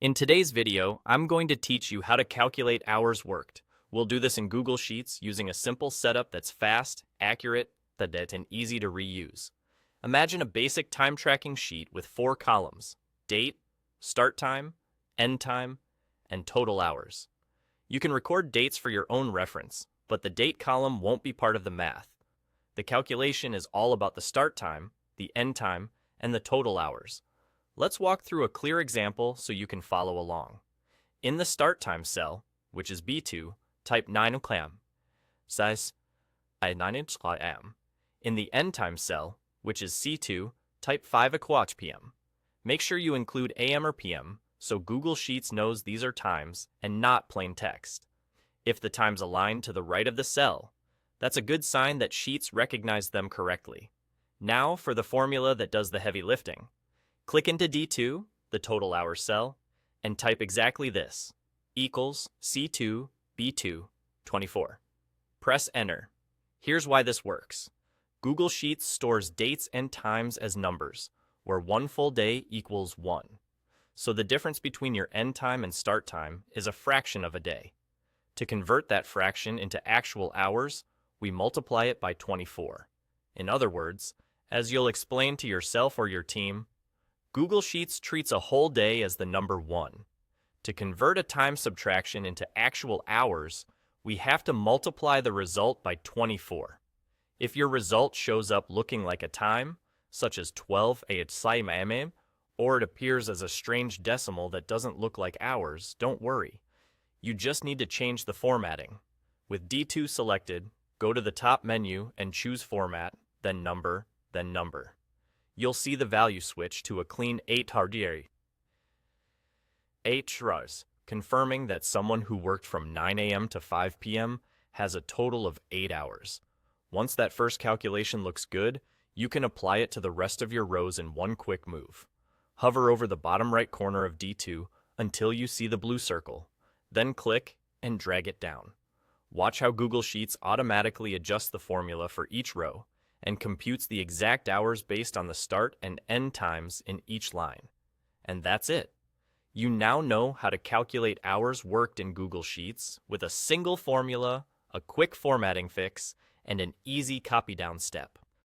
In today's video, I'm going to teach you how to calculate hours worked. We'll do this in Google Sheets using a simple setup that's fast, accurate, and easy to reuse. Imagine a basic time tracking sheet with 4 columns: date, start time, end time, and total hours. You can record dates for your own reference, but the date column won't be part of the math. The calculation is all about the start time, the end time, and the total hours. Let's walk through a clear example so you can follow along. In the start time cell, which is B2, type 9 km. Size 9 km. In the end time cell, which is C2, type 5 o'clock p.m. Make sure you include AM or PM so Google Sheets knows these are times and not plain text. If the times align to the right of the cell, that's a good sign that Sheets recognize them correctly. Now for the formula that does the heavy lifting. Click into D2, the total hours cell, and type exactly this, equals C2 B2 24. Press enter. Here's why this works. Google Sheets stores dates and times as numbers, where one full day equals 1. So the difference between your end time and start time is a fraction of a day. To convert that fraction into actual hours, we multiply it by 24. In other words, as you'll explain to yourself or your team, Google Sheets treats a whole day as the number 1. To convert a time subtraction into actual hours, we have to multiply the result by 24. If your result shows up looking like a time, such as 12 a.m., or it appears as a strange decimal that doesn't look like hours, don't worry. You just need to change the formatting. With D2 selected, go to the top menu and choose Format, then Number, then Number. You'll see the value switch to a clean 8 rows, confirming that someone who worked from 9 a.m. to 5 p.m. has a total of 8 hours. Once that first calculation looks good, you can apply it to the rest of your rows in one quick move. Hover over the bottom right corner of D2 until you see the blue circle, then click and drag it down. Watch how Google Sheets automatically adjusts the formula for each row and computes the exact hours based on the start and end times in each line. And that's it. You now know how to calculate hours worked in Google Sheets with a single formula, a quick formatting fix, and an easy copy down step.